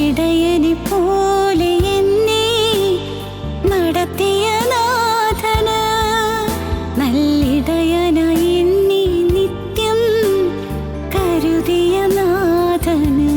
നല്ലിടയനെ പോലെ എന്നെ നടത്തിയ നാഥന്, നല്ലിടയനായി എന്നെ നിത്യം കരുതിയ നാഥന്.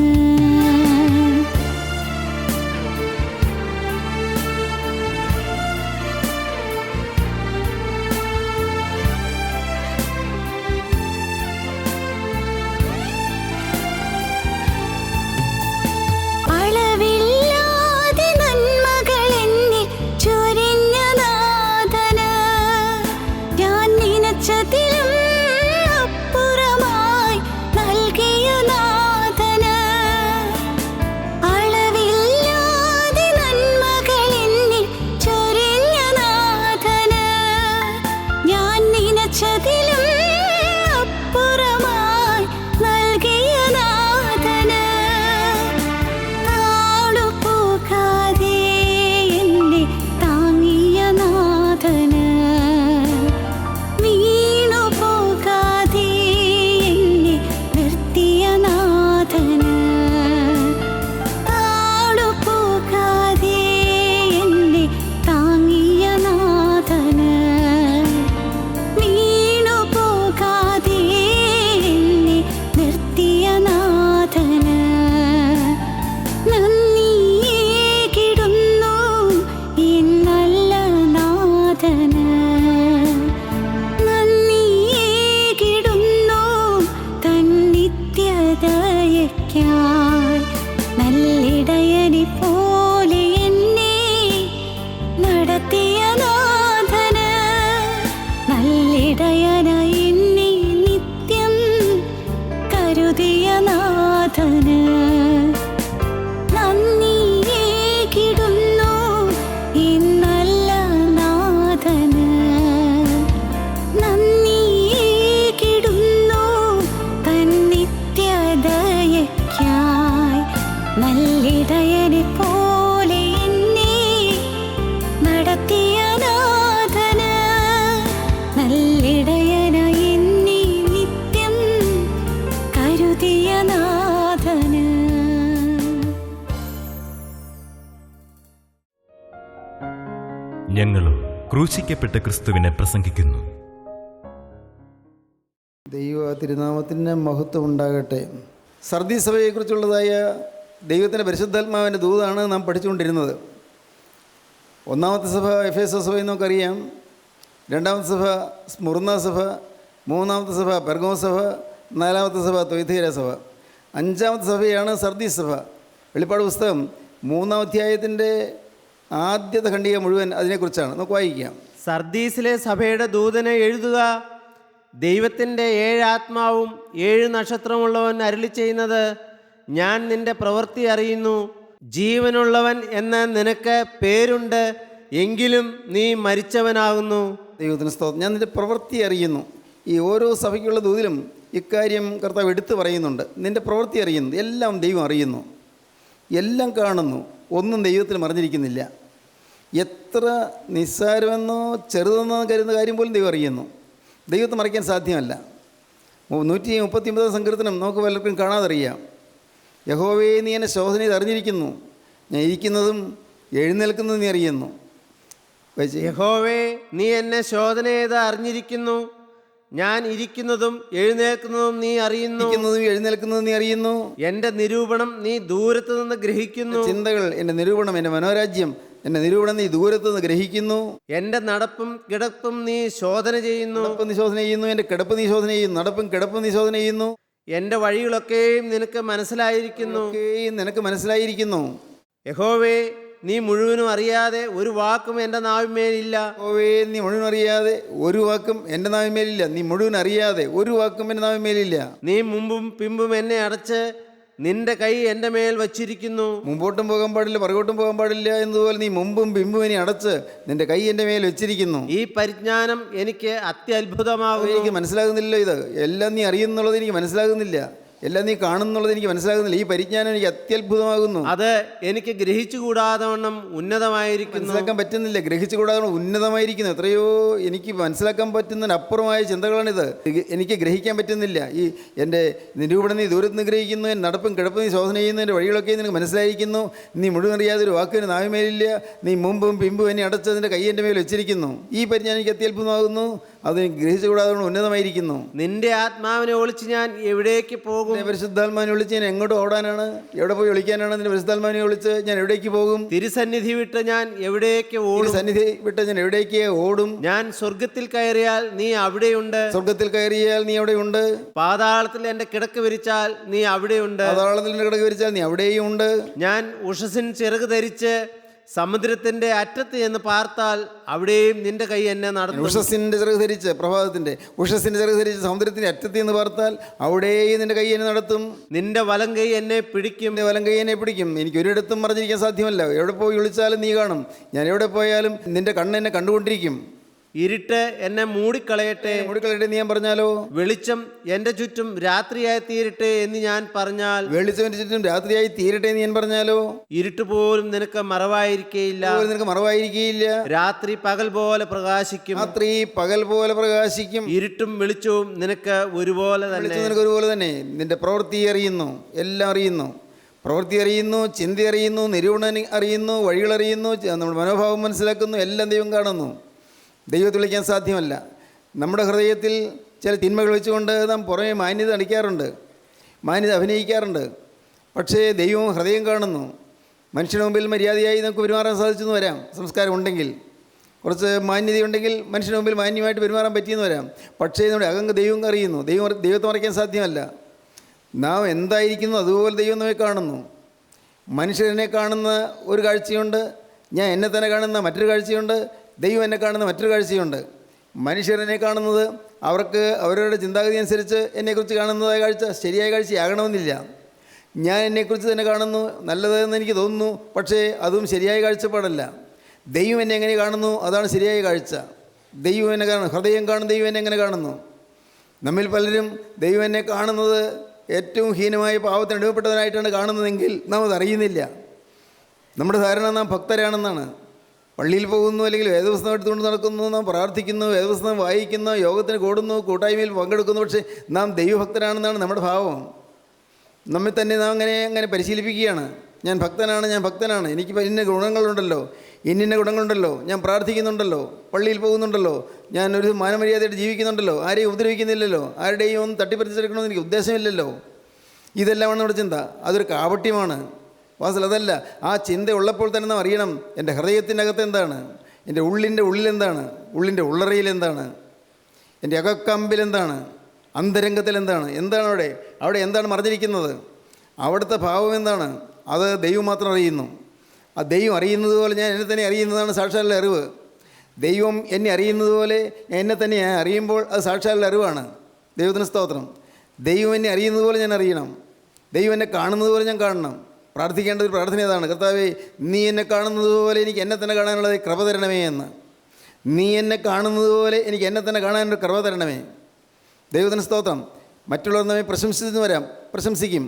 നല്ലിടയനെ പോലെ എന്നെ നടത്തിയ നാഥന്, നല്ലിടയനായി എന്നെ നിത്യം കരുതിയ നാഥന്. നന്ദിയേകിടുന്നു ഈ നല്ല നാഥന്, നന്ദിയേകിടുന്നു തൻ നിത്യദയയ്ക്കായി. നല്ലിടയനെ പോലെ എന്നെ നടത്തിയ നാഥന്, നല്ലിടയനായി എന്നെ നിത്യം കരുതിയ നാഥന്. ഞങ്ങളും ക്രൂശിക്കപ്പെട്ട ക്രിസ്തുവിനെ പ്രസംഗിക്കുന്നു. ദൈവ തിരുനാമത്തിന് മഹത്വം ഉണ്ടാകട്ടെ. സർദീസ് സഭയെക്കുറിച്ചുള്ളതായ ദൈവത്തിൻ്റെ പരിശുദ്ധാത്മാവിൻ്റെ ദൂതാണ് നാം പഠിച്ചുകൊണ്ടിരുന്നത്. ഒന്നാമത്തെ സഭ എഫേസോസ് സഭ നമുക്കറിയാം, രണ്ടാമത്തെ സഭ സ്മുർന്ന സഭ, മൂന്നാമത്തെ സഭ പെർഗമോസ് സഭ, നാലാമത്തെ സഭ ത്വയ്തൈര സഭ, അഞ്ചാമത്തെ സഭയാണ് സർദീസ് സഭ. വെളിപ്പാട് പുസ്തകം 3-ാം അധ്യായത്തിൻ്റെ ആദ്യത്തെ ഖണ്ഡിക മുഴുവൻ അതിനെക്കുറിച്ചാണ്. നമുക്ക് വായിക്കാം. സർദീസിലെ സഭയുടെ ദൂതനെ എഴുതുക, ദൈവത്തിൻ്റെ 7 ആത്മാവും 7 നക്ഷത്രമുള്ളവൻ അരുളി ചെയ്യുന്നത്, ഞാൻ നിന്റെ പ്രവൃത്തി അറിയുന്നു. ജീവനുള്ളവൻ എന്ന് നിനക്ക് പേരുണ്ട്, എങ്കിലും നീ മരിച്ചവനാകുന്നു. ദൈവത്തിന് സ്തോത്രം. ഞാൻ നിന്റെ പ്രവൃത്തി അറിയുന്നു. ഈ ഓരോ സഭയ്ക്കുള്ള ദൂതിലും ഇക്കാര്യം കർത്താവ് എടുത്തു പറയുന്നുണ്ട്. നിന്റെ പ്രവൃത്തി അറിയുന്നു. എല്ലാം ദൈവം അറിയുന്നു, എല്ലാം കാണുന്നു, ഒന്നും ദൈവത്തിന് മറിഞ്ഞിരിക്കുന്നില്ല. എത്ര നിസ്സാരമെന്നോ ചെറുതെന്നോ കരുതുന്ന കാര്യം പോലും ദൈവം അറിയുന്നു. ദൈവത്തെ മറിക്കാൻ സാധ്യമല്ല. 139 സങ്കീർത്തനം നമുക്ക് പലർക്കും കാണാതറിയാം. യഹോവേ, നീ എന്നെ ശോധന ചെയ്ത് അറിഞ്ഞിരിക്കുന്നു, ഞാൻ ഇരിക്കുന്നതും എഴുന്നേൽക്കുന്നതും നീ അറിയുന്നു. യഹോവേ, നീ എന്നെ ശോധന ചെയ്ത് അറിഞ്ഞിരിക്കുന്നു, ഞാൻ ഇരിക്കുന്നതും എഴുന്നേൽക്കുന്നതും നീ അറിയുന്നു. എന്റെ നിരൂപണം നീ ദൂരത്ത് നിന്ന് ഗ്രഹിക്കുന്നു. ചിന്തകൾ എൻ്റെ നിരൂപണം, എൻ്റെ മനോരാജ്യം, എൻ്റെ നിരൂപണം നീ ദൂരത്ത് നിന്ന് ഗ്രഹിക്കുന്നു. എന്റെ നടപ്പും കിടപ്പും നീ ശോധന ചെയ്യുന്നു. എൻ്റെ കിടപ്പ് നീ ശോധന ചെയ്യുന്നു. നടപ്പും കിടപ്പും നീ ശോധന ചെയ്യുന്നു. എന്റെ വഴികളൊക്കെയും നിനക്ക് മനസ്സിലായിരിക്കുന്നു. യഹോവേ, നീ മുഴുവനും അറിയാതെ ഒരു വാക്കും എൻ്റെ നാവിന്മേലില്ല. നീ മുഴുവൻ അറിയാതെ ഒരു വാക്കും എൻ്റെ നാവിന്മേലില്ല. നീ മുമ്പും പിമ്പും എന്നെ അടച്ച് നിന്റെ കൈ എൻ്റെ മേൽ വച്ചിരിക്കുന്നു. മുമ്പോട്ടും പോകാൻ പാടില്ല, പുറകോട്ടും പോകാൻ പാടില്ല എന്നതുപോലെ നീ മുമ്പും പിമ്പും എന്നെ അടച്ച് നിന്റെ കൈ എൻ്റെ മേൽ വെച്ചിരിക്കുന്നു. ഈ പരിജ്ഞാനം എനിക്ക് അത്യത്ഭുതമാകുന്നു. എനിക്ക് മനസ്സിലാകുന്നില്ല. ഇത് എല്ലാം നീ അറിയുന്നുള്ളത് എനിക്ക് മനസ്സിലാകുന്നില്ല. എല്ലാം നീ കാണുന്നുള്ളത് എനിക്ക് മനസ്സിലാകുന്നില്ല. ഈ പരിജ്ഞാനം എനിക്ക് അത്യത്ഭുതമാകുന്നു. അത് എനിക്ക് ഗ്രഹിച്ചുകൂടാതവണ്ണം ഉന്നതമായിരിക്കുന്നു. മനസ്സിലാക്കാൻ പറ്റുന്നില്ല, ഗ്രഹിച്ചുകൂടാതെ ഉന്നതമായിരിക്കുന്നു. എത്രയോ എനിക്ക് മനസ്സിലാക്കാൻ പറ്റുന്നതിനപ്പുറമായ ചിന്തകളാണിത്. എനിക്ക് ഗ്രഹിക്കാൻ പറ്റുന്നില്ല. ഈ എൻ്റെ നിരൂപണം നീ ദൂരത്ത് നിന്ന് ഗ്രഹിക്കുന്നു, എൻ്റെ നടപ്പും കിടപ്പും നീ ശോധന ചെയ്യുന്നതിൻ്റെ വഴികളൊക്കെ നിനക്ക് മനസ്സിലായിരിക്കുന്നു. നീ മുഴുവൻ അറിയാതെ ഒരു വാക്കിന് നാവിമേലില്ല. നീ മുമ്പും പിമ്പും എന്നെ അടച്ചതിൻ്റെ കൈ എൻ്റെ മേൽ വെച്ചിരിക്കുന്നു. ഈ പരിജ്ഞാനം എനിക്ക് അത്യത്ഭുതമാകുന്നു. അത് ഗ്രഹിച്ചുകൂടാതെ ഉന്നതമായിരിക്കുന്നു. നിന്റെ ആത്മാവിനെ ഒളിച്ച് ഞാൻ എവിടേക്ക് പോകും? പരിശുദ്ധാത്മാവിനെ ഒളിച്ച് ഞാൻ എങ്ങോട്ട് ഓടാനാണ്? എവിടെ പോയി ഒളിക്കാനാണ്? നിന്റെ പരിശുദ്ധാത്മാവിനെ ഒളിച്ച് ഞാൻ എവിടേക്ക് പോകും? തിരുസന്നിധി വിട്ട് ഞാൻ എവിടേക്ക് ഓടും? സന്നിധി വിട്ട് ഞാൻ എവിടേക്ക് ഓടും? ഞാൻ സ്വർഗത്തിൽ കയറിയാൽ നീ അവിടെയുണ്ട്. സ്വർഗത്തിൽ കയറിയാൽ നീ അവിടെയുണ്ട്. പാതാളത്തിൽ എൻ്റെ കിടക്ക് വിരിച്ചാൽ നീ അവിടെയുണ്ട്. പാതാളത്തിൽ കിടക്ക് വിരിച്ചാൽ നീ അവിടെയും ഉണ്ട്. ഞാൻ ഉഷസിൻ ചിറക് ധരിച്ച് സമുദ്രത്തിന്റെ അറ്റത്ത് എന്ന് പാർത്താൽ അവിടെയും നിന്റെ കൈ എന്നെ നടത്തും. ഉഷസിന്റെ ചിറക് ധരിച്ച് പ്രഭാതത്തിന്റെ ഉഷസിന്റെ ചിറക് ധരിച്ച് സമുദ്രത്തിന്റെ അറ്റത്ത് എന്ന് പാർത്താൽ അവിടെയും നിന്റെ കൈ എന്നെ നടത്തും. നിന്റെ വലം കൈ എന്നെ പിടിക്കും. നിന്റെ വലം കൈ എന്നെ പിടിക്കും. എനിക്ക് ഒരിടത്തും മറിഞ്ഞിരിക്കാൻ സാധ്യമല്ല. എവിടെ പോയി വിളിച്ചാലും നീ കാണും. ഞാൻ എവിടെ പോയാലും നിന്റെ കണ്ണ് എന്നെ കണ്ടുകൊണ്ടിരിക്കും. ഇരുട്ട് എന്നെ മൂടിക്കളയട്ടെ. നീ ഞാൻ പറഞ്ഞാലോ? വെളിച്ചം എൻ്റെ ചുറ്റും രാത്രിയായി തീരട്ടെ എന്ന് ഞാൻ പറഞ്ഞാൽ വെളിച്ചം എൻ്റെ ചുറ്റും രാത്രിയായി തീരട്ടെ എന്ന് ഞാൻ പറഞ്ഞാലോ? ഇരുട്ട് പോലും നിനക്ക് മറവായിരിക്കയില്ല. നിനക്ക് മറവായിരിക്കയില്ല. രാത്രി പകൽ പോലെ പ്രകാശിക്കും. രാത്രി പകൽ പോലെ പ്രകാശിക്കും. ഇരുട്ടും വെളിച്ചവും നിനക്ക് ഒരുപോലെ തന്നെ. നിനക്ക് ഒരുപോലെ തന്നെ. നിന്റെ പ്രവൃത്തി അറിയുന്നു, എല്ലാം അറിയുന്നു. പ്രവൃത്തി അറിയുന്നു, ചിന്ത അറിയുന്നു, നിരൂപണം അറിയുന്നു, വഴികളറിയുന്നു, നമ്മുടെ മനോഭാവം മനസ്സിലാക്കുന്നു. എല്ലാം ദൈവം കാണുന്നു. ദൈവത്തെ വിളിക്കാൻ സാധ്യമല്ല. നമ്മുടെ ഹൃദയത്തിൽ ചില തിന്മകൾ വെച്ചുകൊണ്ട് നാം പുറമേ മാന്യത അടിക്കാറുണ്ട്, മാന്യത അഭിനയിക്കാറുണ്ട്. പക്ഷേ ദൈവം ഹൃദയം കാണുന്നു. മനുഷ്യന് മുമ്പിൽ മര്യാദയായി നമുക്ക് പെരുമാറാൻ സാധിച്ചെന്ന് വരാം. സംസ്കാരം ഉണ്ടെങ്കിൽ, കുറച്ച് മാന്യതയുണ്ടെങ്കിൽ മനുഷ്യന് മുമ്പിൽ മാന്യമായിട്ട് പെരുമാറാൻ പറ്റിയെന്ന് വരാം. പക്ഷേ നമ്മുടെ അകങ്ക ദൈവം അറിയുന്നു. ദൈവത്തെ മറയ്ക്കാൻ സാധ്യമല്ല. നാം എന്തായിരിക്കുന്നു അതുപോലെ ദൈവം നമ്മെ കാണുന്നു. മനുഷ്യരെന്നെ കാണുന്ന ഒരു കാഴ്ചയുണ്ട്, ഞാൻ എന്നെ തന്നെ കാണുന്ന മറ്റൊരു കാഴ്ചയുണ്ട്, ദൈവം എന്നെ കാണുന്ന മറ്റൊരു കാഴ്ചയുണ്ട്. മനുഷ്യരെന്നെ കാണുന്നത് അവർക്ക് അവരുടെ ചിന്താഗതി അനുസരിച്ച് എന്നെക്കുറിച്ച് കാണുന്നതായ കാഴ്ച ശരിയായ കാഴ്ചയാകണമെന്നില്ല. ഞാൻ എന്നെക്കുറിച്ച് തന്നെ കാണുന്നു, നല്ലതെന്ന് എനിക്ക് തോന്നുന്നു, പക്ഷേ അതും ശരിയായ കാഴ്ചപ്പാടല്ല. ദൈവം എന്നെ എങ്ങനെ കാണുന്നു അതാണ് ശരിയായ കാഴ്ച. ദൈവം എന്നെ കാണുന്നു, ഹൃദയം കാണും ദൈവം എന്നെ എങ്ങനെ കാണുന്നു. നമ്മിൽ പലരും ദൈവം എന്നെ കാണുന്നത് ഏറ്റവും ഹീനമായ പാവത്തിന് അടിമപ്പെട്ടവനായിട്ടാണ് കാണുന്നതെങ്കിൽ നാം അതറിയുന്നില്ല. നമ്മുടെ ധാരണ നാം ഭക്തരാണെന്നാണ്. പള്ളിയിൽ പോകുന്നു, അല്ലെങ്കിൽ വേദപുസ്തകം എടുത്തുകൊണ്ട് നടക്കുന്നു, നാം പ്രാർത്ഥിക്കുന്നു, വേദപുസ്തകം വായിക്കുന്നു, യോഗത്തിന് കൂടുന്നു, കൂട്ടായ്മയിൽ പങ്കെടുക്കുന്നു, പക്ഷേ നാം ദൈവഭക്തരാണെന്നാണ് നമ്മുടെ ഭാവം. നമ്മെ തന്നെ നാം അങ്ങനെ പരിശീലിപ്പിക്കുകയാണ്. ഞാൻ ഭക്തനാണ്, എനിക്ക് ഇന്ന ഗുണങ്ങളുണ്ടല്ലോ, ഇന്ന ഗുണങ്ങളുണ്ടല്ലോ, ഞാൻ പ്രാർത്ഥിക്കുന്നുണ്ടല്ലോ, പള്ളിയിൽ പോകുന്നുണ്ടല്ലോ, ഞാൻ ഒരു മാനമര്യാദയായിട്ട് ജീവിക്കുന്നുണ്ടല്ലോ, ആരെയും ഉപദ്രവിക്കുന്നില്ലല്ലോ, ആരുടെയും ഒന്നും തട്ടിപ്പറിച്ചെടുക്കണമെന്ന് എനിക്ക് ഉദ്ദേശമില്ലല്ലോ. ഇതെല്ലാമാണ് നമ്മുടെ ചിന്ത. അതൊരു കാപട്യമാണ്. വാസ്തവത്തിൽ അതല്ല. ആ ചിന്ത ഉള്ളപ്പോൾ തന്നെ നാം അറിയണം എൻ്റെ ഹൃദയത്തിനകത്ത് എന്താണ്, എൻ്റെ ഉള്ളിലെന്താണ്, ഉള്ളിൻ്റെ ഉള്ളറയിൽ എന്താണ്, എൻ്റെ അകക്കമ്പിൽ എന്താണ്, അന്തരംഗത്തിൽ എന്താണ് അവിടെ എന്താണ് മറിഞ്ഞിരിക്കുന്നത്, അവിടുത്തെ ഭാവം എന്താണ്, അത് ദൈവം മാത്രം അറിയുന്നു. ആ ദൈവം അറിയുന്നത് പോലെ ഞാൻ എന്നെ തന്നെ അറിയുന്നതാണ് സാക്ഷാലുള്ള അറിവ്. ദൈവം എന്നെ അറിയുന്നത് പോലെ എന്നെ തന്നെ ഞാൻ അറിയുമ്പോൾ അത് സാക്ഷാലുള്ള അറിവാണ്. ദൈവത്തിന് സ്തോത്രം. ദൈവം എന്നെ അറിയുന്നത് പോലെ ഞാൻ അറിയണം. ദൈവം എന്നെ കാണുന്നത് പോലെ ഞാൻ കാണണം. പ്രാർത്ഥിക്കേണ്ട ഒരു പ്രാർത്ഥന ഏതാണ്? കർത്താവേ, നീ എന്നെ കാണുന്നത് പോലെ എനിക്ക് എന്നെ തന്നെ കാണാനുള്ളത് കൃപ തരണമേ എന്ന്. നീ എന്നെ കാണുന്നത് പോലെ എനിക്ക് എന്നെ തന്നെ കാണാനൊരു കൃപ തരണമേ. ദൈവത്തിന് സ്തോത്രം. മറ്റുള്ളവർ നമ്മെ പ്രശംസിച്ചെന്ന് വരാം, പ്രശംസിക്കും.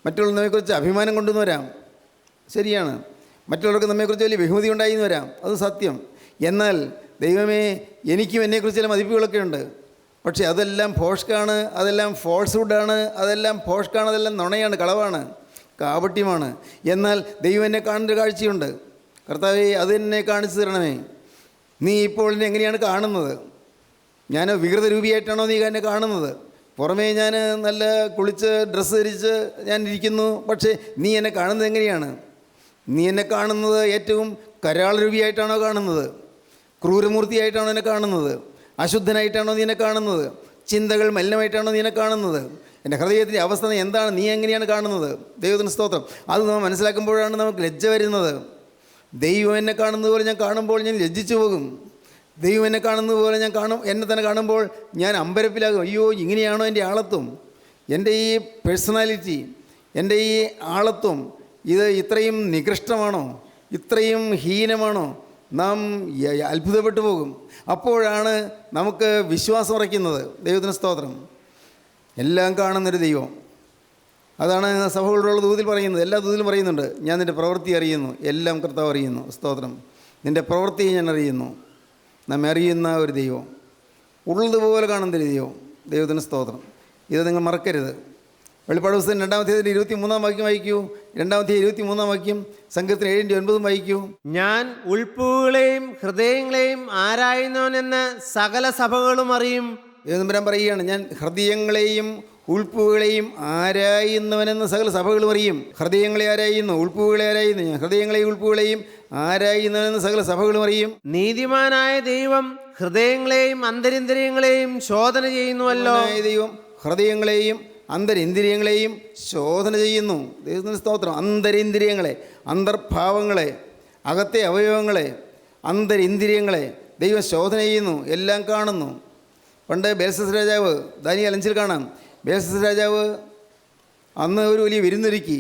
മറ്റുള്ളവർ നമ്മെക്കുറിച്ച് അഭിമാനം കൊണ്ടുവന്ന് വരാം, ശരിയാണ്. മറ്റുള്ളവർക്ക് നമ്മെക്കുറിച്ച് വലിയ ബഹുമതി ഉണ്ടായി എന്ന് വരാം, അത് സത്യം. എന്നാൽ ദൈവമേ, എനിക്കും എന്നെക്കുറിച്ച് ചില മതിപ്പുകളൊക്കെ ഉണ്ട്. പക്ഷേ അതെല്ലാം ഫോഷ്കാണ്, അതെല്ലാം ഫോൾസ്വുഡാണ്, അതെല്ലാം നുണയാണ്, കളവാണ്, കാപട്യമാണ്. എന്നാൽ ദൈവം എന്നെ കാണുന്നൊരു കാഴ്ചയുണ്ട്. കർത്താവേ, അത് എന്നെ കാണിച്ചു തരണമേ. നീ ഇപ്പോൾ എന്നെ എങ്ങനെയാണ് കാണുന്നത്? ഞാൻ വികൃത രൂപിയായിട്ടാണോ നീ എന്നെ കാണുന്നത്? പുറമേ ഞാൻ നല്ല കുളിച്ച് ഡ്രസ്സ് ധരിച്ച് ഞാൻ ഇരിക്കുന്നു, പക്ഷേ നീ എന്നെ കാണുന്നത് എങ്ങനെയാണ്? നീ എന്നെ കാണുന്നത് ഏറ്റവും കരാള രൂപിയായിട്ടാണോ കാണുന്നത്? ക്രൂരമൂർത്തിയായിട്ടാണോ എന്നെ കാണുന്നത്? അശുദ്ധനായിട്ടാണോ നീ എന്നെ കാണുന്നത്? ചിന്തകൾ മലിനമായിട്ടാണോ നീ എന്നെ കാണുന്നത്? എൻ്റെ ഹൃദയത്തിൻ്റെ അവസ്ഥ എന്താണ്? നീ എങ്ങനെയാണ് കാണുന്നത്? ദൈവത്തിന് സ്തോത്രം. അത് നാം മനസ്സിലാക്കുമ്പോഴാണ് നമുക്ക് ലജ്ജ വരുന്നത്. ദൈവം എന്നെ കാണുന്നത് പോലെ ഞാൻ കാണുമ്പോൾ ഞാൻ ലജ്ജിച്ചു പോകും. ദൈവം എന്നെ കാണുന്നത് പോലെ എന്നെ തന്നെ കാണുമ്പോൾ ഞാൻ അമ്പരപ്പിലാകും. അയ്യോ, ഇങ്ങനെയാണോ എൻ്റെ ആളത്വം? എൻ്റെ ഈ പേഴ്സണാലിറ്റി, എൻ്റെ ഈ ആളത്വം ഇത് ഇത്രയും നികൃഷ്ടമാണോ? ഇത്രയും ഹീനമാണോ? നാം അത്ഭുതപ്പെട്ടു പോകും. അപ്പോഴാണ് നമുക്ക് വിശ്വാസം ഉറയ്ക്കുന്നത്. ദൈവത്തിന് സ്തോത്രം. എല്ലാം കാണുന്നൊരു ദൈവം, അതാണ് സഭകളോടുള്ള ദൂതിൽ പറയുന്നത്. എല്ലാ ദൂതിലും പറയുന്നുണ്ട്, ഞാൻ നിൻ്റെ പ്രവൃത്തി അറിയുന്നു. എല്ലാം കർത്താവ് അറിയുന്നു. സ്തോത്രം. നിൻ്റെ പ്രവൃത്തി ഞാൻ അറിയുന്നു. നമ്മെ അറിയുന്ന ഒരു ദൈവം, ഉള്ളതുപോലെ കാണുന്ന ഒരു ദൈവം. ദൈവത്തിന് സ്തോത്രം. ഇത് നിങ്ങൾ മറക്കരുത്. വെളിപ്പാട് പുസ്തകം 2-ാം വാക്യം വായിക്കൂ. 2-ാം വാക്യം, സങ്കീർത്തനം 7-9 വായിക്കൂ. ഞാൻ ഉൾപ്പുകളെയും ഹൃദയങ്ങളെയും ആരായുന്നവനെന്ന് സകല സഭകളും അറിയും. ദേവനമ്പരാൻ പറയുകയാണ്, ഞാൻ ഹൃദയങ്ങളെയും ഉൾപ്പുകളെയും ആരായുന്നവനെന്ന് സകല സഭകളും അറിയും. ഹൃദയങ്ങളെ ആരായുന്നു, ഉൾപ്പുകളെ ആരായുന്നു. ഞാൻ ഹൃദയങ്ങളെയും ഉൾപ്പുകളെയും ആരായുന്നവനെന്ന് സകല സഭകളും അറിയും. നീതിമാനായ ദൈവം ഹൃദയങ്ങളെയും അന്തരിന്ദ്രിയങ്ങളെയും ശോധന ചെയ്യുന്നുവല്ലോ. ദൈവം ഹൃദയങ്ങളെയും അന്തരിന്ദ്രിയങ്ങളെയും ശോധന ചെയ്യുന്നു. ദൈവത്തിന് സ്തോത്രം. അന്തരിന്ദ്രിയങ്ങളെ, അന്തർഭാവങ്ങളെ, അകത്തെ അവയവങ്ങളെ, അന്തരിന്ദ്രിയങ്ങളെ ദൈവം ശോധന ചെയ്യുന്നു, എല്ലാം കാണുന്നു. പണ്ട് ബേൽശസ്സർ രാജാവ്, ദാനിയേൽ 5 കാണാം, ബേൽശസ്സർ രാജാവ് അന്ന് ഒരു വലിയ വിരുന്നൊരുക്കി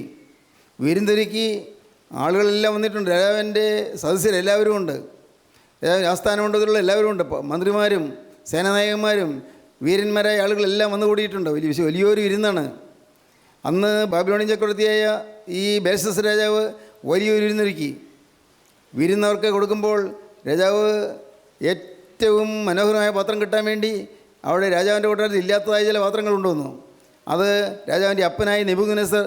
ആളുകളെല്ലാം വന്നിട്ടുണ്ട്. രാജാവിൻ്റെ സദസ്യരെല്ലാവരും ഉണ്ട്, രാജാവിൻ്റെ ആസ്ഥാനമുണ്ടെന്നുള്ള എല്ലാവരും ഉണ്ട്. മന്ത്രിമാരും സേനാനായകന്മാരും വീരന്മാരായ ആളുകളെല്ലാം വന്നു കൂടിയിട്ടുണ്ട്. വലിയൊരു വിരുന്നാണ്. അന്ന് ബാബിലോണിയൻ ചക്രവർത്തിയായ ഈ ബേൽശസ്സർ രാജാവ് വലിയൊരു വിരുന്നൊരുക്കി. വിരുന്നവർക്ക് കൊടുക്കുമ്പോൾ രാജാവ് ഏറ്റവും മനോഹരമായ പാത്രം കിട്ടാൻ വേണ്ടി അവിടെ രാജാവിൻ്റെ കൊട്ടാരത്തിൽ ഇല്ലാത്തതായ ചില പാത്രങ്ങൾ കൊണ്ടുവന്നു. അത് രാജാവിൻ്റെ അപ്പനായ നെബൂഖദ്നേസർ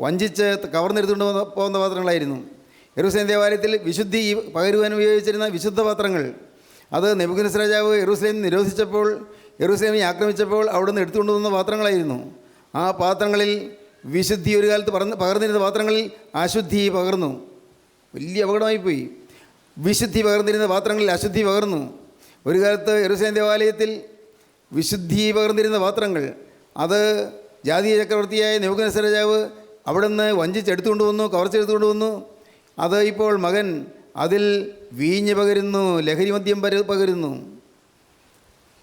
വഞ്ചിച്ച് കവർന്നെടുത്തുകൊണ്ട് പോകുന്ന പാത്രങ്ങളായിരുന്നു. യെരൂശലേം ദേവാലയത്തിൽ വിശുദ്ധി പകരുവാൻ ഉപയോഗിച്ചിരുന്ന വിശുദ്ധ പാത്രങ്ങൾ. അത് നെബൂഖദ്നേസർ രാജാവ് യെരൂശലേം നിരോധിച്ചപ്പോൾ, യെരൂശലേമിനെ ആക്രമിച്ചപ്പോൾ അവിടെ നിന്ന് എടുത്തുകൊണ്ട് വന്ന പാത്രങ്ങളായിരുന്നു. ആ പാത്രങ്ങളിൽ വിശുദ്ധി ഒരു കാലത്ത് പകർന്നിരുന്ന പാത്രങ്ങളിൽ അശുദ്ധി പകർന്നു. വലിയ അപകടമായിപ്പോയി. വിശുദ്ധി പകർന്നിരുന്ന പാത്രങ്ങളിൽ അശുദ്ധി പകർന്നു. ഒരു കാലത്ത് യെരൂശലേം ദേവാലയത്തിൽ വിശുദ്ധി പകർന്നിരുന്ന പാത്രങ്ങൾ അത് ജാതീയ ചക്രവർത്തിയായ നെബൂഖദ്നേസർ രാജാവ് അവിടെ നിന്ന് വഞ്ചിച്ചെടുത്തുകൊണ്ട് വന്നു, കവർച്ചെടുത്തുകൊണ്ട് വന്നു. അത് ഇപ്പോൾ മകൻ അതിൽ വീഞ്ഞ് പകരുന്നു, ലഹരി മദ്യം പകരുന്നു.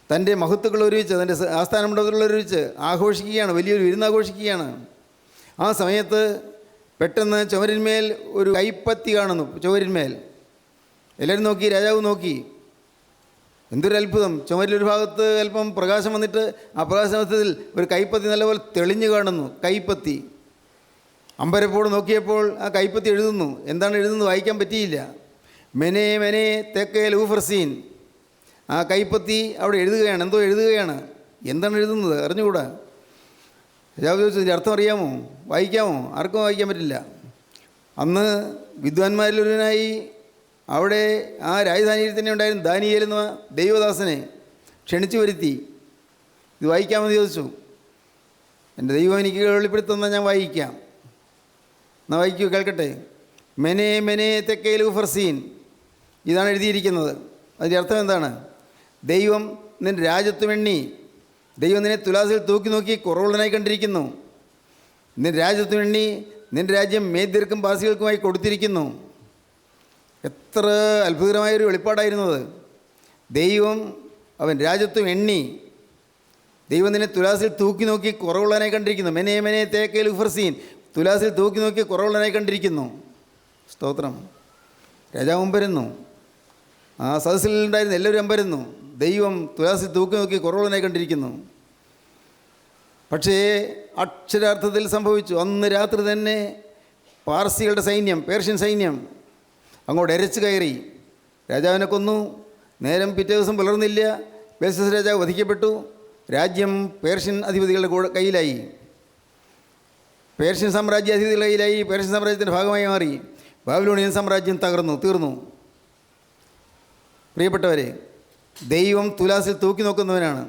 തൻ്റെ മഹത്തുക്കൾ ഒരുമിച്ച്, തൻ്റെ ആസ്ഥാനമുണ്ടകൾ ഒരുമിച്ച് ആഘോഷിക്കുകയാണ്, വലിയൊരു വിരുന്നാഘോഷിക്കുകയാണ്. ആ സമയത്ത് പെട്ടെന്ന് ചുമരിന്മേൽ ഒരു കൈപ്പത്തി കാണുന്നു. ചുമരിന്മേൽ എല്ലാവരും നോക്കി, രാജാവ് നോക്കി. എന്തൊരു അത്ഭുതം! ചുമരിലൊരു ഭാഗത്ത് അല്പം പ്രകാശം വന്നിട്ട് ആ പ്രകാശത്തിൽ ഒരു കൈപ്പത്തി നല്ലപോലെ തെളിഞ്ഞു കാണുന്നു. കൈപ്പത്തി അമ്പരപ്പോട് നോക്കിയപ്പോൾ ആ കൈപ്പത്തി എഴുതുന്നു. എന്താണ് എഴുതുന്നത് വായിക്കാൻ പറ്റിയില്ല. മെനെ മെനെ തെക്കേൽ ഊഫർസീൻ. ആ കൈപ്പത്തി അവിടെ എഴുതുകയാണ്, എന്തോ എഴുതുകയാണ്. എന്താണ് എഴുതുന്നത് അറിഞ്ഞുകൂടാ. രാജാവ് ചോദിച്ചു, ഇതിൻ്റെ അർത്ഥം അറിയാമോ, വായിക്കാമോ? ആർക്കും വായിക്കാൻ പറ്റില്ല. അന്ന് വിദ്വാൻമാരിലൊരുവനായി അവിടെ ആ രാജധാനിയിൽ തന്നെ ഉണ്ടായിരുന്ന ദാനിയേൽ എന്ന ദൈവദാസനെ ക്ഷണിച്ചു വരുത്തി. ഇത് വായിക്കാമെന്ന് ചോദിച്ചു. എൻ്റെ ദൈവം എനിക്ക് വെളിപ്പെടുത്തുന്ന ഞാൻ വായിക്കാം. എന്നാൽ വായിക്കൂ, കേൾക്കട്ടെ. മെനെ മെനെ തെക്കേൽ ഊഫർസീൻ. ഇതാണ് എഴുതിയിരിക്കുന്നത്. അതിൻ്റെ അർത്ഥം എന്താണ്? ദൈവം നിൻ്റെ രാജ്യത്വം എണ്ണി, ദൈവം നിന്നെ തുലാസിൽ തൂക്കി നോക്കി കുറവുള്ളനായി കണ്ടിരിക്കുന്നു. നിൻ്റെ രാജ്യത്വം എണ്ണി നിൻ്റെ രാജ്യം മേദ്യർക്കും പാസികൾക്കുമായി കൊടുത്തിരിക്കുന്നു. എത്ര അത്ഭുതകരമായൊരു വെളിപ്പാടായിരുന്നത്. ദൈവം അവൻ രാജ്യത്വം എണ്ണി, ദൈവം നിന്നെ തുലാസിൽ തൂക്കി നോക്കി കുറവുള്ളനായി കണ്ടിരിക്കുന്നു. മെനെ മെനെ തേക്കേൽ ഉഫർസീൻ. തുലാസിൽ തൂക്കി നോക്കി കുറവുള്ളനായി കണ്ടിരിക്കുന്നു. സ്തോത്രം. രാജാവ് അമ്പരന്നു, ആ സദസ്സിലുണ്ടായിരുന്ന എല്ലാവരും അമ്പരന്നു. ദൈവം തുലാസിൽ തൂക്കി നോക്കി കുറവുള്ളനായി കണ്ടിരിക്കുന്നു. പക്ഷേ അക്ഷരാർത്ഥത്തിൽ സംഭവിച്ചു. അന്ന് രാത്രി തന്നെ പാർസികളുടെ സൈന്യം, പേർഷ്യൻ സൈന്യം അങ്ങോട്ട് എരച്ച് കയറി രാജാവിനെ കൊന്നു. നേരം പിറ്റേ ദിവസം പുലർന്നില്ല, ബേൽശസ്സർ രാജാവ് വധിക്കപ്പെട്ടു. രാജ്യം പേർഷ്യൻ അധിപതികളുടെ കയ്യിലായി. പേർഷ്യൻ സാമ്രാജ്യാധിപതികളുടെ കയ്യിലായി. പേർഷ്യൻ സാമ്രാജ്യത്തിൻ്റെ ഭാഗമായി മാറി. ബാബിലോണിയൻ സാമ്രാജ്യം തീർന്നു. പ്രിയപ്പെട്ടവരെ, ദൈവം തുലാസിൽ തൂക്കി നോക്കുന്നവനാണ്.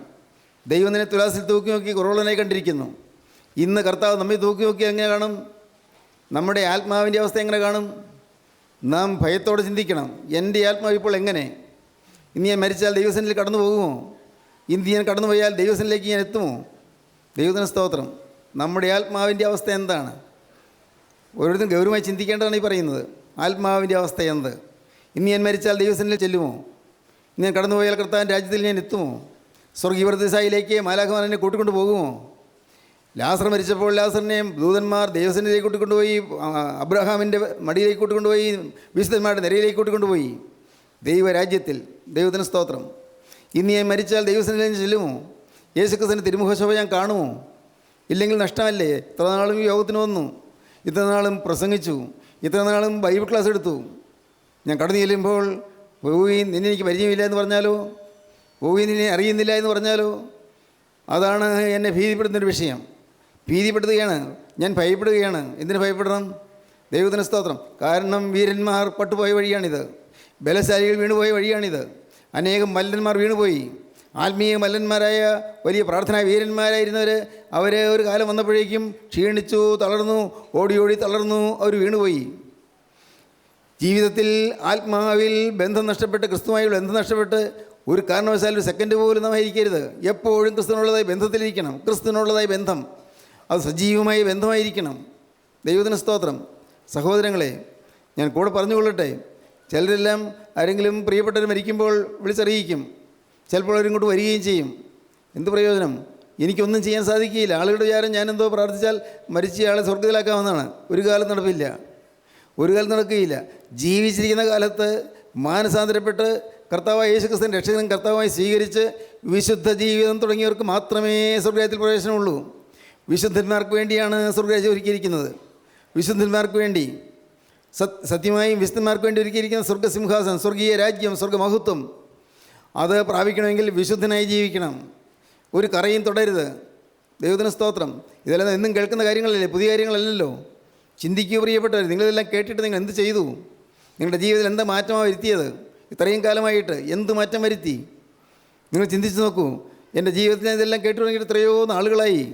ദൈവം നിന്നെ തുലാസിൽ തൂക്കി നോക്കി കുറവുള്ളനായി കണ്ടിരിക്കുന്നു. ഇന്ന് കർത്താവ് നമ്മെ തൂക്കി നോക്കി എങ്ങനെ കാണും? നമ്മുടെ ആത്മാവിൻ്റെ അവസ്ഥ എങ്ങനെ കാണും? നാം ഭയത്തോടെ ചിന്തിക്കണം. എൻ്റെ ആത്മാവ് ഇപ്പോൾ എങ്ങനെ? ഇന്ന് ഞാൻ മരിച്ചാൽ ദൈവസന്നിധിയിൽ കടന്നു പോകുമോ? ഇന്ന് ഞാൻ കടന്നു പോയാൽ ദൈവസന്നിധിയിലേക്ക് ഞാൻ എത്തുമോ? ദൈവത്തിന് സ്തോത്രം. നമ്മുടെ ആത്മാവിൻ്റെ അവസ്ഥ എന്താണ്? ഓരോരുത്തരും ഗൗരവമായി ചിന്തിക്കേണ്ടതാണ് ഈ പറയുന്നത്. ആത്മാവിൻ്റെ അവസ്ഥ എന്ത്? ഇന്ന് ഞാൻ മരിച്ചാൽ ദൈവസന്നിധിയിൽ ചെല്ലുമോ? ഇന്ന് ഞാൻ കടന്നു പോയാൽ കർത്താവിൻ്റെ രാജ്യത്തിൽ ഞാൻ എത്തുമോ? സ്വർഗീയപ്രദേശയിലേക്ക് മാലാഖമാർ എന്നെ കൂട്ടിക്കൊണ്ട് പോകുമോ? ലാസർ മരിച്ചപ്പോൾ ലാസറിനെ ദൂതന്മാർ ദൈവസന്നിധിയിലേക്ക് കൂട്ടിക്കൊണ്ടുപോയി, അബ്രഹാമിൻ്റെ മടിയിലേക്ക് കൂട്ടിക്കൊണ്ടുപോയി, വിശുദ്ധന്മാരുടെ നിരയിലേക്ക് കൂട്ടിക്കൊണ്ടുപോയി. ദൈവരാജ്യത്തിൽ. ദൈവത്തിന് സ്തോത്രം. ഇന്ന് ഞാൻ മരിച്ചാൽ ദൈവസന്നിധിയിൽ ചെല്ലുമോ? യേശുക്രിസ്തുവിൻ്റെ തിരുമുഖശോഭ ഞാൻ കാണുമോ? ഇല്ലെങ്കിൽ നഷ്ടമല്ലേ? ഇത്ര നാളും യോഗത്തിന് വന്നു, ഇത്ര നാളും പ്രസംഗിച്ചു, ഇത്ര നാളും ബൈബിൾ ക്ലാസ് എടുത്തു. ഞാൻ കടന്നു ചെല്ലുമ്പോൾ പോയി നിന്നെ എനിക്ക് പരിചയമില്ല എന്ന് പറഞ്ഞാലോ, പോയി നിന്നെ അറിയുന്നില്ല എന്ന് പറഞ്ഞാലോ? അതാണ് എന്നെ ഭീതിപ്പെടുന്നൊരു വിഷയം. ഭീതിപ്പെടുത്തുകയാണ്, ഞാൻ ഭയപ്പെടുകയാണ്. എന്തിനു ഭയപ്പെടണം? ദൈവത്തിന് സ്തോത്രം. കാരണം വീരന്മാർ പട്ടുപോയ വഴിയാണിത്, ബലശാലികൾ വീണുപോയ വഴിയാണിത്. അനേകം മല്ലന്മാർ വീണുപോയി. ആത്മീയ മല്ലന്മാരായ വലിയ പ്രാർത്ഥനാ വീരന്മാരായിരുന്നവർ, അവർ ഒരു കാലം വന്നപ്പോഴേക്കും ക്ഷീണിച്ചു, തളർന്നു, ഓടി ഓടി തളർന്നു, അവർ വീണുപോയി. ജീവിതത്തിൽ ആത്മാവിൽ ബന്ധം നഷ്ടപ്പെട്ട്, ക്രിസ്തുവായുള്ള ബന്ധം നഷ്ടപ്പെട്ട് ഒരു കാരണവശാലും ഒരു സെക്കൻഡ് പോലും നാം ഇരിക്കരുത്. എപ്പോഴും ക്രിസ്തുവിനുള്ളതായി ബന്ധത്തിലിരിക്കണം. ക്രിസ്തുവിനുള്ളതായി ബന്ധം അത് സജീവമായ ബന്ധമായിരിക്കണം. ദൈവത്തിന് സ്തോത്രം. സഹോദരങ്ങളെ, ഞാൻ കൂടെ പറഞ്ഞുകൊള്ളട്ടെ, ചിലരെല്ലാം ആരെങ്കിലും പ്രിയപ്പെട്ടവർ മരിക്കുമ്പോൾ വിളിച്ചറിയിക്കും. ചിലപ്പോൾ അവരിങ്ങോട്ട് വരികയും ചെയ്യും. എന്ത് പ്രയോജനം? എനിക്കൊന്നും ചെയ്യാൻ സാധിക്കുകയില്ല. ആളുകളുടെ വിചാരം ഞാനെന്തോ പ്രാർത്ഥിച്ചാൽ മരിച്ചയാളെ സ്വർഗ്ഗത്തിലാക്കാമെന്നാണ്. ഒരു കാലം നടപ്പില്ല, ഒരു കാലം നടക്കുകയില്ല. ജീവിച്ചിരിക്കുന്ന കാലത്ത് മാനസാന്തരപ്പെട്ട് കർത്താവായ യേശുക്രിസ്തുവിനെ രക്ഷകനും കർത്താവായി സ്വീകരിച്ച് വിശുദ്ധ ജീവിതം തുടങ്ങിയവർക്ക് മാത്രമേ സ്വർഗ്ഗത്തിൽ പ്രവേശനമുള്ളൂ. വിശുദ്ധന്മാർക്ക് വേണ്ടിയാണ് സ്വർഗ്ഗരാജ്യം ഒരുക്കിയിരിക്കുന്നത്. വിശുദ്ധന്മാർക്ക് വേണ്ടി, സത്യമായും വിശുദ്ധന്മാർക്ക് വേണ്ടി ഒരുക്കിയിരിക്കുന്ന സ്വർഗ്ഗസിംഹാസനം, സ്വർഗീയ രാജ്യം, സ്വർഗ്ഗമഹത്വം, അത് പ്രാപിക്കണമെങ്കിൽ വിശുദ്ധനായി ജീവിക്കണം. ഒരു കറയും തുടരുത്. ദൈവത്തിന് സ്തോത്രം. ഇതെല്ലാം എന്നും കേൾക്കുന്ന കാര്യങ്ങളല്ലേ, പുതിയ കാര്യങ്ങളല്ലല്ലോ. ചിന്തിക്കുക പ്രിയപ്പെട്ടവർ. നിങ്ങളിതെല്ലാം കേട്ടിട്ട് നിങ്ങൾ എന്ത് ചെയ്തു? നിങ്ങളുടെ ജീവിതത്തിൽ എന്താ മാറ്റമാണ് വരുത്തിയത്? ഇത്രയും കാലമായിട്ട് എന്ത് മാറ്റം വരുത്തി? നിങ്ങൾ ചിന്തിച്ച് നോക്കൂ. എൻ്റെ ജീവിതത്തിൽ ഇതെല്ലാം കേട്ടു തുടങ്ങിയിട്ട് എത്രയോ നാളുകളായി.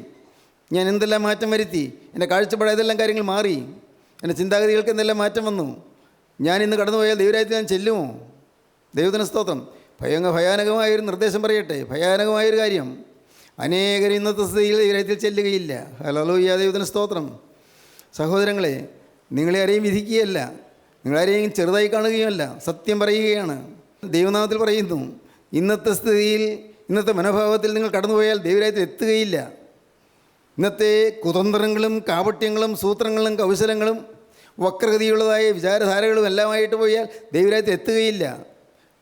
ഞാൻ എന്തെല്ലാം മാറ്റം വരുത്തി? എൻ്റെ കാഴ്ചപ്പാട് ഏതെല്ലാം കാര്യങ്ങൾ മാറി? എൻ്റെ ചിന്താഗതികൾക്ക് എന്തെല്ലാം മാറ്റം വന്നു? ഞാൻ ഇന്ന് കടന്നുപോയാൽ ദൈവരാജ്യത്തിൽ ഞാൻ ചെല്ലുമോ? ദൈവത്തിന് സ്തോത്രം. ഭയാനകമായൊരു നിർദ്ദേശം പറയട്ടെ, ഭയാനകമായൊരു കാര്യം. അനേകർ ഇന്നത്തെ സ്ഥിതിയിൽ ദൈവരാജ്യത്തിൽ ചെല്ലുകയില്ല. ഹല്ലേലൂയ, ദൈവത്തിന് സ്തോത്രം. സഹോദരങ്ങളെ, നിങ്ങളെ ആരെയും വിധിക്കുകയല്ല, നിങ്ങളാരെയും ചെറുതായി കാണുകയുമല്ല, സത്യം പറയുകയാണ്. ദൈവനാമത്തിൽ പറയുന്നു, ഇന്നത്തെ സ്ഥിതിയിൽ, ഇന്നത്തെ മനോഭാവത്തിൽ നിങ്ങൾ കടന്നുപോയാൽ ദൈവരാജ്യത്തിൽ എത്തുകയില്ല. ഇന്നത്തെ കുതന്ത്രങ്ങളും കാപട്യങ്ങളും സൂത്രങ്ങളും കൗശലങ്ങളും വക്രഗതിയുള്ളതായ വിചാരധാരകളും എല്ലാമായിട്ട് പോയാൽ ദൈവരാജ്യത്തിൽ എത്തുകയില്ല.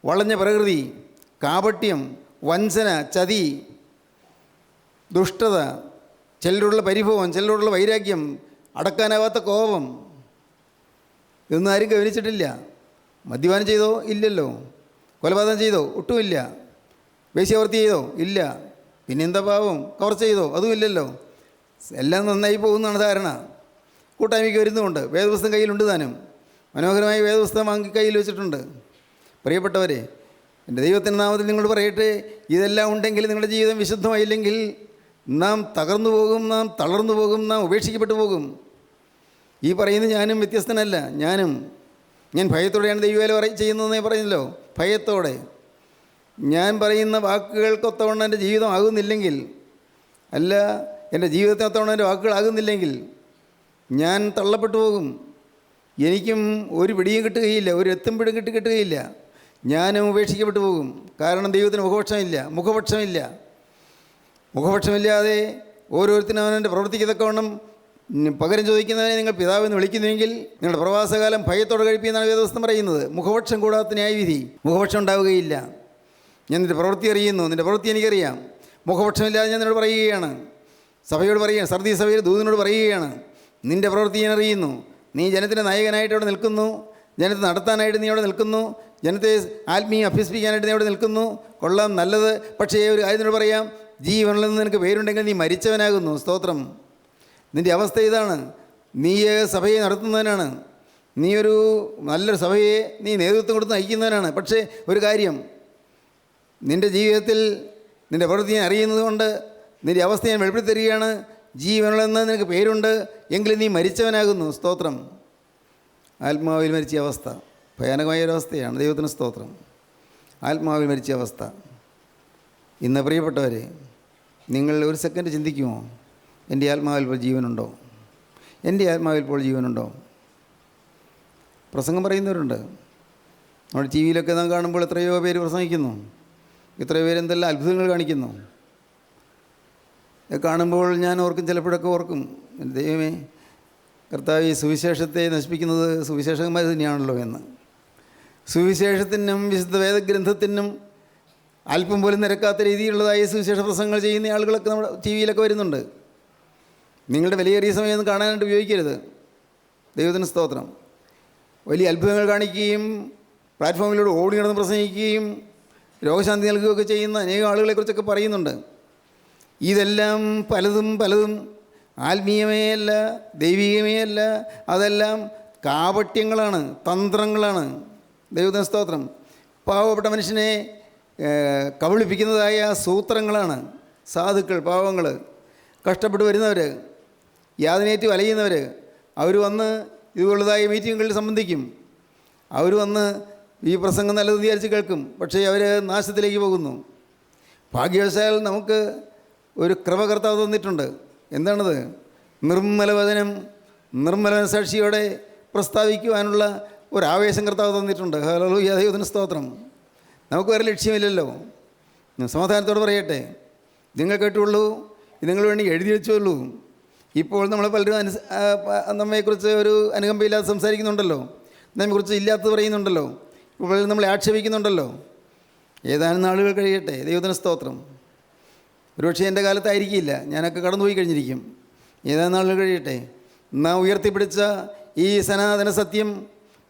വളഞ്ഞ പ്രകൃതി, കാപട്യം, വഞ്ചന, ചതി, ദുഷ്ടത, ചിലരോടുള്ള പരിഭവം, ചിലരോടുള്ള വൈരാഗ്യം, അടക്കാനാവാത്ത കോപം, ഇതൊന്നും ആരും ഗവനിച്ചിട്ടില്ല. മദ്യപാനം ചെയ്തോ? ഇല്ലല്ലോ. കൊലപാതകം ചെയ്തോ? ഒട്ടുമില്ല. വേശ്യാവൃത്തി ചെയ്തോ? ഇല്ല. പിന്നെന്താ പാവം? കവർച്ച ചെയ്തോ? അതും ഇല്ലല്ലോ. എല്ലാം നന്നായി പോകുന്നതാണ് ധാരണ. കൂട്ടായ്മയ്ക്ക് വരുന്നുമുണ്ട്. വേദപുസ്തകം കയ്യിലുണ്ട് താനും. മനോഹരമായ വേദപുസ്തകം വാങ്ങി കയ്യിൽ വെച്ചിട്ടുണ്ട്. പ്രിയപ്പെട്ടവരെ, എൻ്റെ ദൈവത്തിൻ്റെ നാമത്തിൽ നിങ്ങളോട് പറയട്ടെ, ഇതെല്ലാം ഉണ്ടെങ്കിൽ നിങ്ങളുടെ ജീവിതം വിശുദ്ധമായില്ലെങ്കിൽ നാം തകർന്നു പോകും, നാം തളർന്നു പോകും, നാം ഉപേക്ഷിക്കപ്പെട്ടു പോകും. ഈ പറയുന്ന ഞാനും വ്യത്യസ്തനല്ല. ഞാൻ ഭയത്തോടെയാണ് ദൈവവേല ചെയ്യുന്നതെന്നേ പറയുന്നല്ലോ. ഭയത്തോടെ ഞാൻ പറയുന്ന വാക്കുകൾക്കൊത്തവണ്ണം എൻ്റെ ജീവിതം ആകുന്നില്ലെങ്കിൽ, അല്ല എൻ്റെ ജീവിതത്തിനൊത്തവണ്ണം എൻ്റെ വാക്കുകളാകുന്നില്ലെങ്കിൽ ഞാൻ തള്ളപ്പെട്ടു പോകും. എനിക്കും ഒരു പിടിയും കിട്ടുകയില്ല, ഒരു എത്തും പിടും കിട്ടുകയില്ല. ഞാനും ഉപേക്ഷിക്കപ്പെട്ടു പോകും. കാരണം ദൈവത്തിന് മുഖപക്ഷമില്ലാതെ ഓരോരുത്തരും അവനവൻ്റെ പ്രവർത്തിക്കത്തക്കവണ്ണം പകരം ചോദിക്കുന്നവനെ നിങ്ങൾ പിതാവെന്ന് വിളിക്കുന്നുവെങ്കിൽ നിങ്ങളുടെ പ്രവാസകാലം ഭയത്തോടെ കഴിപ്പിയെന്നാണ് വേദപുസ്തകം പറയുന്നത്. മുഖപക്ഷം കൂടാത്ത ന്യായവിധി. മുഖപക്ഷം ഉണ്ടാവുകയില്ല. ഞാൻ നിൻ്റെ പ്രവൃത്തി അറിയുന്നു, നിൻ്റെ പ്രവൃത്തി എനിക്കറിയാം. മുഖപക്ഷമില്ലാതെ ഞാൻ നിന്നോട് പറയുകയാണ്, സഭയോട് പറയുകയാണ്, സർദീസ് സഭയുടെ ദൂതനോട് പറയുകയാണ്, നിൻ്റെ പ്രവൃത്തി ഞാൻ അറിയുന്നു. നീ ജനത്തിൻ്റെ നായകനായിട്ട് അവിടെ നിൽക്കുന്നു, ജനത്തെ നടത്താനായിട്ട് നീ അവിടെ നിൽക്കുന്നു, ജനത്തെ ആത്മീയം അഭ്യസിപ്പിക്കാനായിട്ട് നീ അവിടെ നിൽക്കുന്നു. കൊള്ളാം, നല്ലത്. പക്ഷേ ഒരു കാര്യം നിന്നോട് പറയാം, ജീവനിൽ നിന്ന് നിനക്ക് പേരുണ്ടെങ്കിൽ നീ മരിച്ചവനാകുന്നു. സ്തോത്രം. നിൻ്റെ അവസ്ഥ ഇതാണ്. നീ സഭയെ നടത്തുന്നവനാണ്, നീ ഒരു നല്ലൊരു സഭയെ നീ നേതൃത്വം കൊടുത്ത് നയിക്കുന്നവനാണ്. പക്ഷേ ഒരു കാര്യം, നിൻ്റെ ജീവിതത്തിൽ നിൻ്റെ പ്രവൃത്തി ഞാൻ അറിയുന്നത് കൊണ്ട് നിൻ്റെ അവസ്ഥ ഞാൻ വെളിപ്പെടുത്തി തരികയാണ്. ജീവനുള്ളതെന്ന് നിനക്ക് പേരുണ്ട്, എങ്കിലും നീ മരിച്ചവനാകുന്നു. സ്തോത്രം. ആത്മാവിൽ മരിച്ച അവസ്ഥ ഭയാനകമായൊരവസ്ഥയാണ്. ദൈവത്തിന് സ്തോത്രം. ആത്മാവിൽ മരിച്ച അവസ്ഥ. ഇന്ന് പ്രിയപ്പെട്ടവരെ, നിങ്ങൾ ഒരു സെക്കൻഡ് ചിന്തിക്കുമോ, എൻ്റെ ആത്മാവിൽ ഇപ്പോൾ ജീവനുണ്ടോ? എൻ്റെ ആത്മാവിൽ ഇപ്പോൾ ജീവനുണ്ടോ? പ്രസംഗം പറയുന്നവരുണ്ട്. നമ്മുടെ ടി വിയിലൊക്കെ നാം കാണുമ്പോൾ എത്രയോ പേര് പ്രസംഗിക്കുന്നു, എത്രയോ പേര് എന്തെല്ലാം അത്ഭുതങ്ങൾ കാണിക്കുന്നു. കാണുമ്പോൾ ഞാൻ ചിലപ്പോഴൊക്കെ ഓർക്കും, എൻ്റെ ദൈവമേ, കർത്താവ് ഈ സുവിശേഷത്തെ നശിപ്പിക്കുന്നത് സുവിശേഷകന്മാർ തന്നെയാണല്ലോ എന്ന്. സുവിശേഷത്തിനും വിശുദ്ധ വേദഗ്രന്ഥത്തിനും അല്പം പോലും നിരക്കാത്ത രീതിയിലുള്ളതായി സുവിശേഷ പ്രസംഗങ്ങൾ ചെയ്യുന്ന ആളുകളൊക്കെ നമ്മുടെ ടി വിയിലൊക്കെ വരുന്നുണ്ട്. നിങ്ങളുടെ വിലയേറിയ സമയമൊന്നും കാണാനായിട്ട് ഉപയോഗിക്കരുത്. ദൈവത്തിന് സ്തോത്രം. വലിയ അത്ഭുതങ്ങൾ കാണിക്കുകയും പ്ലാറ്റ്ഫോമിലൂടെ ഓടി നടന്ന് പ്രസംഗിക്കുകയും രോഗശാന്തി നൽകുകയൊക്കെ ചെയ്യുന്ന അനേകം ആളുകളെക്കുറിച്ചൊക്കെ പറയുന്നുണ്ട്. ഇതെല്ലാം പലതും ആത്മീയമേ അല്ല, ദൈവികമേ അല്ല. അതെല്ലാം കാപട്യങ്ങളാണ്, തന്ത്രങ്ങളാണ്. ദൈവത്തിന് സ്തോത്രം. പാവപ്പെട്ട മനുഷ്യനെ കബളിപ്പിക്കുന്നതായ സൂത്രങ്ങളാണ്. സാധുക്കൾ, പാവങ്ങൾ, കഷ്ടപ്പെട്ട് വരുന്നവർ, യാതനയേറ്റ് വലയുന്നവർ, അവർ വന്ന് ഇതുപോലുള്ളതായ മീറ്റിങ്ങുകളിൽ സംബന്ധിക്കും. അവർ വന്ന് ഈ പ്രസംഗം നല്ലത് വിചാരിച്ച് കേൾക്കും. പക്ഷേ അവർ നാശത്തിലേക്ക് പോകുന്നു. ഭാഗ്യവശാൽ നമുക്ക് ഒരു കൃപകർത്താവ് തന്നിട്ടുണ്ട്. എന്താണത്? നിർമ്മലവചനം നിർമ്മല സാക്ഷിയോടെ പ്രസ്താവിക്കുവാനുള്ള ഒരാവേശം കർത്താവ് തന്നിട്ടുണ്ട്. ഹല്ലേലൂയ, ദൈവത്തിന് സ്തോത്രം. നമുക്ക് വേറെ ലക്ഷ്യമില്ലല്ലോ. സമാധാനത്തോട് പറയട്ടെ, നിങ്ങൾ കേട്ടുള്ളൂ, നിങ്ങൾ വേണ്ടി എഴുതി വെച്ചുള്ളൂ. ഇപ്പോൾ നമ്മൾ പലരും നമ്മെക്കുറിച്ച് ഒരു അനുകമ്പയില്ലാതെ സംസാരിക്കുന്നുണ്ടല്ലോ, നമ്മെക്കുറിച്ച് ഇല്ലാത്തത് പറയുന്നുണ്ടല്ലോ, ഇപ്പോൾ നമ്മളെ ആക്ഷേപിക്കുന്നുണ്ടല്ലോ. ഏതാനും നാളുകൾ കഴിയട്ടെ, ദൈവത്തിന് സ്തോത്രം. ഒരുപക്ഷെ എൻ്റെ കാലത്തായിരിക്കില്ല, ഞാനൊക്കെ കടന്നുപോയി കഴിഞ്ഞിരിക്കും. ഏതാനും നാളുകൾ കഴിയട്ടെ, നാം ഉയർത്തിപ്പിടിച്ച ഈ സനാതന സത്യം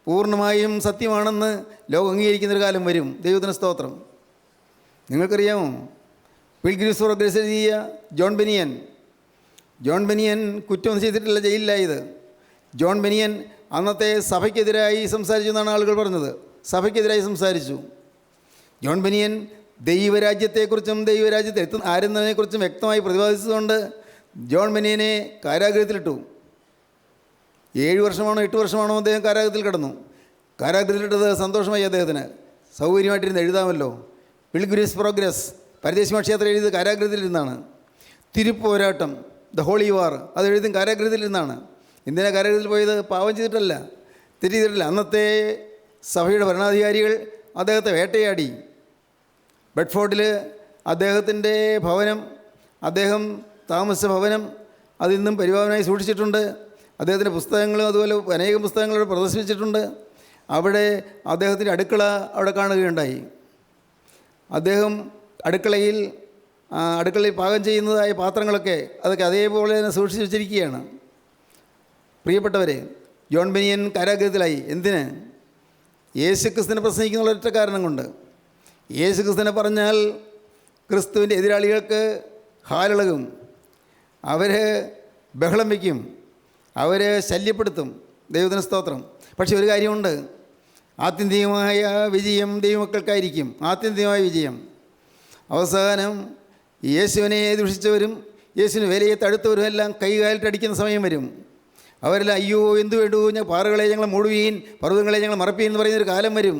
പൂർണ്ണമായും സത്യമാണെന്ന് ലോകം അംഗീകരിക്കുന്നൊരു കാലം വരും. ദൈവത്തിന് സ്തോത്രം. നിങ്ങൾക്കറിയാമോ, പിൽഗ്രിംസ് ഫോർ ഗ്രേസ് എഴുതിയ ജോൺ ബെനിയൻ കുറ്റമൊന്നും ചെയ്തിട്ടില്ല, ജയിലിലായത്. ജോൺ ബെനിയൻ അന്നത്തെ സഭയ്ക്കെതിരായി സംസാരിച്ചു എന്നാണ് ആളുകൾ പറഞ്ഞത്. സഭയ്ക്കെതിരായി സംസാരിച്ചു. ജോൺ ബെനിയൻ ദൈവരാജ്യത്തെക്കുറിച്ചും ദൈവരാജ്യത്തെ ആരുന്നതിനെക്കുറിച്ചും വ്യക്തമായി പ്രതിപാദിച്ചതുകൊണ്ട് ജോൺ ബെനിയനെ കാരാഗൃഹത്തിലിട്ടു. 7 വർഷമാണോ 8 വർഷമാണോ അദ്ദേഹം കാരാഗൃഹത്തിൽ കിടന്നു. കാരാഗൃഹത്തിലിട്ടത് സന്തോഷമായി അദ്ദേഹത്തിന്. സൗകര്യമായിട്ടിരുന്ന് എഴുതാമല്ലോ. പിൽഗ്രിംസ് പ്രോഗ്രസ് പരദേശി ക്ഷേത്രം എഴുതിയത് കാരാഗൃഹത്തിലിരുന്നാണ്. തിരുപ്പോരാട്ടം, ദ ഹോളി വാർ, അത് എഴുതും കാരാഗൃഹത്തിലിരുന്നാണ്. എന്തിനാണ് കാരാഗൃഹത്തിൽ പോയത്? പാവം ചെയ്തിട്ടല്ല, തെറ്റ് ചെയ്തിട്ടില്ല. അന്നത്തെ സഭയുടെ ഭരണാധികാരികൾ അദ്ദേഹത്തെ വേട്ടയാടി. ബെഡ്ഫോർഡിൽ അദ്ദേഹത്തിൻ്റെ ഭവനം, അദ്ദേഹം താമസിച്ച ഭവനം, അതിന്നും പരിപാവനമായി സൂക്ഷിച്ചിട്ടുണ്ട്. അദ്ദേഹത്തിൻ്റെ പുസ്തകങ്ങളും അതുപോലെ അനേകം പുസ്തകങ്ങൾ അവിടെ പ്രദർശിപ്പിച്ചിട്ടുണ്ട്. അവിടെ അദ്ദേഹത്തിൻ്റെ അടുക്കള അവിടെ കാണുകയുണ്ടായി. അദ്ദേഹം അടുക്കളയിൽ പാകം ചെയ്യുന്നതായ പാത്രങ്ങളൊക്കെ അതൊക്കെ അതേപോലെ തന്നെ സൂക്ഷിച്ച് വെച്ചിരിക്കുകയാണ്. പ്രിയപ്പെട്ടവരെ, ജോൺ ബെനിയൻ കാരാഗൃഹത്തിലായി. എന്തിന്? യേശുക്രിസ്തുവിനെ പ്രസംഗിക്കുന്ന ഒരൊറ്റ കാരണം കൊണ്ട്. യേശുക്രിസ്തുവിനെ പറഞ്ഞാൽ ക്രിസ്തുവിൻ്റെ എതിരാളികൾക്ക് ഹാലിളകും, അവർ ബഹളം വയ്ക്കും, അവർ ശല്യപ്പെടുത്തും. ദൈവത്തിന് സ്തോത്രം. പക്ഷേ ഒരു കാര്യമുണ്ട്, ആത്യന്തികമായ വിജയം ദൈവമക്കൾക്കായിരിക്കും. ആത്യന്തികമായ വിജയം. അവസാനം യേശുവിനെ ദുഷിച്ചവരും യേശുവിന് വിലയെ തടുത്തവരും എല്ലാം കൈകാലിട്ടടിക്കുന്ന സമയം വരും. അവരെല്ലാം അയ്യോ എന്തു വേണ്ടു, പാറകളെ ഞങ്ങൾ മൂടുകയും പർവ്വതങ്ങളെ ഞങ്ങൾ മറപ്പീൻ എന്ന് പറയുന്നൊരു കാലം വരും.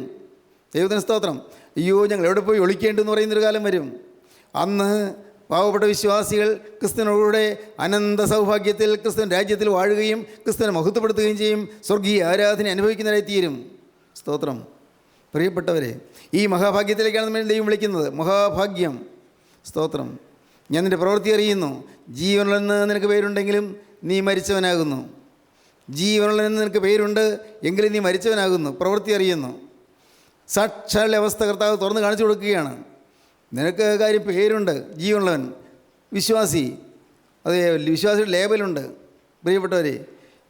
ദൈവത്തിന് സ്തോത്രം. അയ്യോ ഞങ്ങൾ എവിടെ പോയി ഒളിക്കേണ്ടെന്ന് പറയുന്നൊരു കാലം വരും. അന്ന് പാവപ്പെട്ട വിശ്വാസികൾ ക്രിസ്തുവിനോടുകൂടെ അനന്ത സൗഭാഗ്യത്തിൽ ക്രിസ്തുവിൻ രാജ്യത്തിൽ വാഴുകയും ക്രിസ്തുവിനെ മഹത്വപ്പെടുത്തുകയും ചെയ്യും. സ്വർഗീയ ആരാധന അനുഭവിക്കുന്നവരായി തീരും. സ്തോത്രം. പ്രിയപ്പെട്ടവരെ, ഈ മഹാഭാഗ്യത്തിലേക്കാണ് നമ്മൾ ദൈവം വിളിക്കുന്നത്. മഹാഭാഗ്യം. സ്തോത്രം. ഞാൻ നിൻ്റെ പ്രവൃത്തി അറിയുന്നു. ജീവനുള്ളെന്ന് നിനക്ക് പേരുണ്ടെങ്കിലും നീ മരിച്ചവനാകുന്നു. ജീവനുള്ളതെന്ന് നിനക്ക് പേരുണ്ട് എങ്കിലും നീ മരിച്ചവനാകുന്നു. പ്രവൃത്തി അറിയുന്നു. സാക്ഷാൽ അവസ്ഥ കർത്താവ് തുറന്ന് കാണിച്ചു കൊടുക്കുകയാണ്. നിനക്ക് കാര്യം പേരുണ്ട്, ജീവനുള്ളവൻ, വിശ്വാസി. അതെ, വിശ്വാസിയുടെ ലേബലുണ്ട്. പ്രിയപ്പെട്ടവരെ,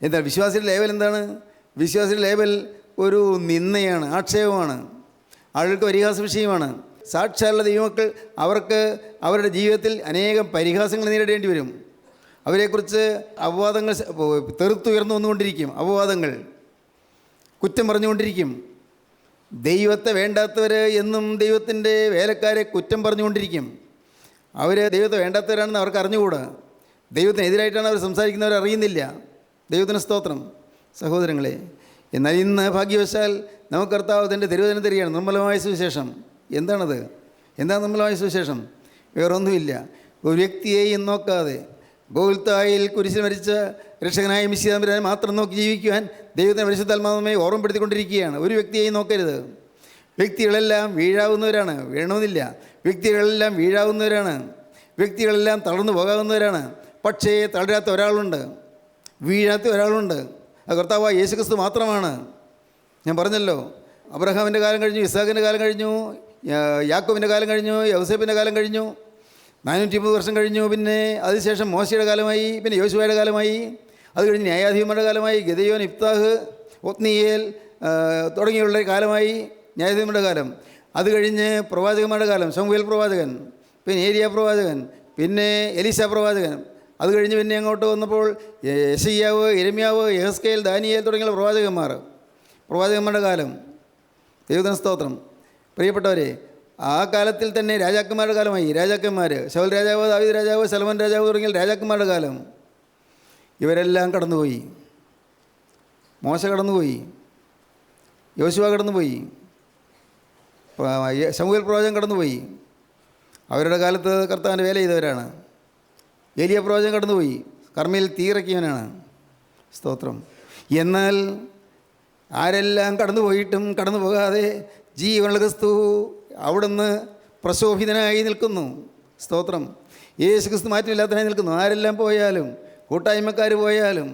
എന്താ വിശ്വാസിയുടെ ലേബൽ? എന്താണ് വിശ്വാസിയുടെ ലേബൽ? ഒരു നിന്ദയാണ്, ആക്ഷേപമാണ്, ആളുകൾക്ക് പരിഹാസ വിഷയമാണ്. സാക്ഷാലുള്ള ദൈവമക്കൾ അവർക്ക് അവരുടെ ജീവിതത്തിൽ അനേകം പരിഹാസങ്ങൾ നേരിടേണ്ടി വരും. അവരെക്കുറിച്ച് അപവാദങ്ങൾ തെറുത്തുയർന്നു വന്നുകൊണ്ടിരിക്കും. അപവാദങ്ങൾ, കുറ്റം പറഞ്ഞുകൊണ്ടിരിക്കും. ദൈവത്തെ വേണ്ടാത്തവർ എന്നും ദൈവത്തിൻ്റെ വേലക്കാരെ കുറ്റം പറഞ്ഞുകൊണ്ടിരിക്കും. അവർ ദൈവത്തെ വേണ്ടാത്തവരാണെന്ന് അവർക്ക് അറിഞ്ഞുകൂടാ. ദൈവത്തിനെതിരായിട്ടാണ് അവർ സംസാരിക്കുന്നവർ അറിയുന്നില്ല. ദൈവത്തിന് സ്തോത്രം. സഹോദരങ്ങളെ, എന്നാൽ ഇന്ന് ഭാഗ്യവശാൽ നമുക്ക് കർത്താവ് തൻ്റെ തിരുവചനം തരികയാണ്. നിർമ്മലമായ സുവിശേഷം. എന്താണത്? എന്താ നിർമ്മലമായ സുവിശേഷം? വേറൊന്നുമില്ല. ഒരു വ്യക്തിയെയും നോക്കാതെ ഗോകുൽത്തായിൽ കുരിശിൽ മരിച്ച രക്ഷകനായ മിശിഹായെ മാത്രം നോക്കി ജീവിക്കുവാൻ ദൈവത്തിന് പരിശുദ്ധാത്മാവെ ഓർമ്മപ്പെടുത്തിക്കൊണ്ടിരിക്കുകയാണ്. ഒരു വ്യക്തിയെയും നോക്കരുത്. വ്യക്തികളെല്ലാം വീഴാവുന്നവരാണ്, വീഴണമെന്നില്ല. വ്യക്തികളെല്ലാം വീഴാവുന്നവരാണ്, വ്യക്തികളെല്ലാം തളർന്നു പോകാവുന്നവരാണ്. പക്ഷേ തളരാത്ത ഒരാളുണ്ട്, വീഴാത്ത ഒരാളുണ്ട്. അത് കർത്താവായ യേശുക്രിസ്തു മാത്രമാണ്. ഞാൻ പറഞ്ഞല്ലോ, അബ്രഹാമിൻ്റെ കാലം കഴിഞ്ഞു, ഇസ്ഹാക്കിൻ്റെ കാലം കഴിഞ്ഞു, യാക്കോബിൻ്റെ കാലം കഴിഞ്ഞു, യൗസേപ്പിൻ്റെ കാലം കഴിഞ്ഞു. 430 വർഷം കഴിഞ്ഞു. പിന്നെ അതിനുശേഷം മോശയുടെ കാലമായി, പിന്നെ യോശുവയുടെ കാലമായി, അത് കഴിഞ്ഞ് ന്യായാധിപന്മാരുടെ കാലമായി, ഗദയോൻ, ഇഫ്താഹ്, ഒത്നിയേൽ തുടങ്ങിയുള്ള കാലമായി, ന്യായാധിപന്മാരുടെ കാലം. അത് കഴിഞ്ഞ് പ്രവാചകന്മാരുടെ കാലം, ശമൂവേൽ പ്രവാചകൻ, പിന്നെ ഏലിയ പ്രവാചകൻ, പിന്നെ എലീശ പ്രവാചകൻ. അത് കഴിഞ്ഞ് പിന്നെ അങ്ങോട്ട് വന്നപ്പോൾ യെശയ്യാവ്, യിരെമ്യാവ്, യെഹെസ്കേൽ, ദാനിയേൽ തുടങ്ങിയുള്ള പ്രവാചകന്മാരുടെ കാലം. ദൈവത്തിന് സ്തോത്രം. പ്രിയപ്പെട്ടവരെ, ആ കാലത്തിൽ തന്നെ രാജാക്കന്മാരുടെ കാലമായി. രാജാക്കന്മാർ, ശൗൽ രാജാവ്, ദാവീദ് രാജാവ്, സലോമൻ രാജാവ് തുടങ്ങിയ രാജാക്കന്മാരുടെ കാലം. ഇവരെല്ലാം കടന്നുപോയി. മോശ കടന്നുപോയി, യോശുവ കടന്നുപോയി, ശമൂവേൽ പ്രവാചകൻ കടന്നുപോയി. അവരുടെ കാലത്ത് കർത്താവിൻ്റെ വേല ചെയ്തവരാണ്. ഏലിയ പ്രവാചകൻ കടന്നുപോയി, കർമ്മയിൽ തീയിറക്കിയവനാണ്. സ്തോത്രം. എന്നാൽ ആരെല്ലാം കടന്നുപോയിട്ടും കടന്നു പോകാതെ ജീവനുള്ള ക്രിസ്തു അവിടുന്ന് പ്രശോഭിതനായി നിൽക്കുന്നു. സ്തോത്രം. യേശു ക്രിസ്തു മാറ്റമില്ലാത്തനായി നിൽക്കുന്നു. ആരെല്ലാം പോയാലും, കൂട്ടായ്മക്കാർ പോയാലും,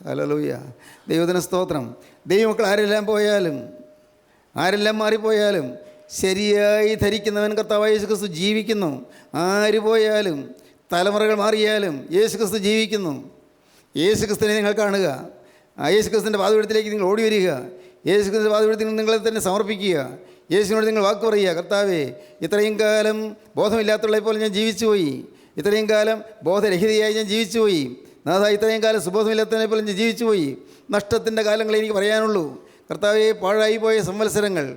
ഹല്ലേലൂയ, ദൈവത്തിന് സ്തോത്രം. ദൈവമക്കൾ ആരെല്ലാം പോയാലും, ആരെല്ലാം മാറിപ്പോയാലും ശരിയായി ധരിക്കുന്നവൻ കർത്താവായ യേശു ക്രിസ്തു ജീവിക്കുന്നു. ആര് പോയാലും, തലമുറകൾ മാറിയാലും യേശു ക്രിസ്തു ജീവിക്കുന്നു. യേശു ക്രിസ്തുവിനെ നിങ്ങൾ കാണുക. ആ യേശു ക്രിസ്തുവിൻ്റെ പാദപീഠത്തിലേക്ക് നിങ്ങൾ ഓടി വരിക. യേശു ക്രിസ്തുവിൻ്റെ പാദപീഠത്തിൽ നിങ്ങളെ തന്നെ സമർപ്പിക്കുക. യേശുവിനോട് നിങ്ങൾ വാക്ക് പറയുക, കർത്താവേ, ഇത്രയും കാലം ബോധമില്ലാത്തുള്ള പോലെ ഞാൻ ജീവിച്ചുപോയി, ഇത്രയും കാലം ബോധരഹിതയായി ഞാൻ ജീവിച്ചുപോയി, നാഥാ, ഇത്രയും കാലം സുബോധമില്ലാത്തതിനെ പോലെ ഞാൻ ജീവിച്ചുപോയി. നഷ്ടത്തിൻ്റെ കാലങ്ങളെ എനിക്ക് പറയാനുള്ളൂ. കർത്താവേ, പാഴായി പോയ സംവത്സരങ്ങൾ,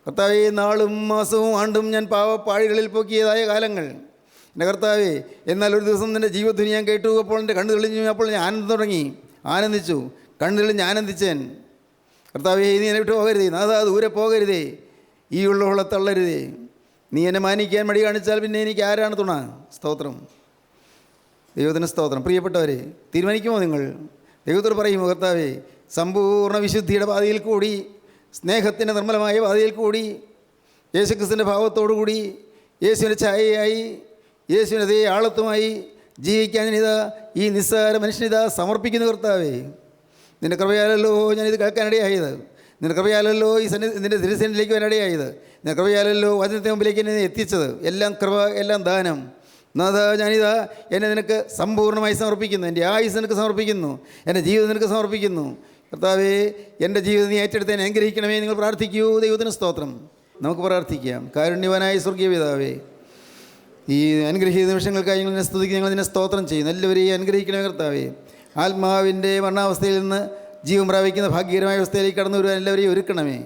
കർത്താവേ, നാളും മാസവും ആണ്ടും ഞാൻ പാഴികളിൽ പോക്കിയതായ കാലങ്ങൾ, എൻ്റെ കർത്താവേ, എന്നാൽ ഒരു ദിവസം നിൻ്റെ ജീവധ്വനി ഞാൻ കേട്ടു. അപ്പോൾ എൻ്റെ കണ്ണു തെളിഞ്ഞു. അപ്പോൾ ഞാൻ ആനന്ദിച്ചു. കണ്ണു തെളിഞ്ഞ് ആനന്ദിച്ചേൻ. കർത്താവേ, നീ എന്നെ വിട്ടു പോകരുതേ. നാഥാ, ദൂരെ പോകരുതേ. ഈ ഉള്ളവളെ തള്ളരുതേ. നീ എന്നെ മാനിക്കാൻ മടി കാണിച്ചാൽ പിന്നെ എനിക്ക് ആരാണ് തുണ? സ്തോത്രം. ദൈവത്തിന് സ്തോത്രം. പ്രിയപ്പെട്ടവരെ, തീരുമാനിക്കുമോ നിങ്ങൾ? ദൈവത്തോട് പറയുമോ, കർത്താവേ, സമ്പൂർണ്ണ വിശുദ്ധിയുടെ പാതയിൽ കൂടി, സ്നേഹത്തിൻ്റെ നിർമ്മലമായ പാതയിൽ കൂടി, യേശുക്രിസ്തുവിൻ്റെ ഭാവത്തോടു കൂടി, യേശുവിൻ്റെ ഛായയായി, യേശുവിൻ്റെ അതേ ആളത്വമായി ജീവിക്കാൻ ഞാനിതാ ഈ നിസ്സാര മനുഷ്യനിതാ സമർപ്പിക്കുന്നു. കർത്താവേ, നിൻ്റെ കൃപയാലല്ലോ ഞാനിത് കേൾക്കാനിടയായത്. നിൻ്റെ കൃപയാലല്ലോ ഈ നിൻ്റെ തിരുസന്നിധിയിലേക്ക് വരാനിടയായത്. നിൻ്റെ കൃപയാലല്ലോ വചനത്തിന് മുമ്പിലേക്ക് എന്നെ എത്തിച്ചത്. എല്ലാം കൃപ, എല്ലാം ദാനം. നാഥാ, ഞാനിതാ എന്നെ നിനക്ക് സമ്പൂർണ്ണമായി സമർപ്പിക്കുന്നു. എൻ്റെ ആയുസ് നിനക്ക് സമർപ്പിക്കുന്നു. എൻ്റെ ജീവിതം നിനക്ക് സമർപ്പിക്കുന്നു. കർത്താവേ, എൻ്റെ ജീവിതം നീ ഏറ്റെടുത്ത് എന്നെ അനുഗ്രഹിക്കണമേ. നിങ്ങൾ പ്രാർത്ഥിക്കൂ. ദൈവത്തിന് സ്തോത്രം. നമുക്ക് പ്രാർത്ഥിക്കാം. കാരുണ്യവാനായ സ്വർഗീയ പിതാവേ, ഈ അനുഗ്രഹീത നിമിഷങ്ങൾക്കായി ഞങ്ങൾ നിന്നെ സ്തുതിക്കുക. ഞങ്ങൾ നിന്നെ സ്തോത്രം ചെയ്യുന്നു. എല്ലാവരെയും അനുഗ്രഹിക്കണമേ കർത്താവേ. ആത്മാവിൻ്റെ മരണാവസ്ഥയിൽ നിന്ന് ജീവൻ പ്രാപിക്കുന്ന ഭാഗ്യകരമായ അവസ്ഥയിലേക്ക് കടന്നു വരുവാൻ എല്ലാവരെയും ഒരുക്കണമേ.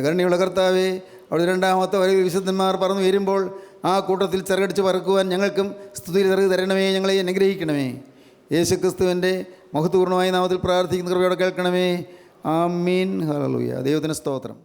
കരുണയുള്ള കർത്താവേ, അവിടെ രണ്ടാമത്തെ വരെ വിശുദ്ധന്മാർ പറന്നു വരുമ്പോൾ ആ കൂട്ടത്തിൽ ചിറകടിച്ച് പറക്കുവാൻ ഞങ്ങൾക്കും സ്തുതിയിൽ ചിറക് തരണമേ. ഞങ്ങളെ അനുഗ്രഹിക്കണമേ. യേശുക്രിസ്തുവിൻ്റെ മഹത്വപൂർണ്ണമായ നാമത്തിൽ പ്രാർത്ഥിക്കുന്ന കൃപയോടെ കേൾക്കണമേ. ആമീൻ. ഹല്ലേലൂയ. ദൈവത്തിന് സ്തോത്രം.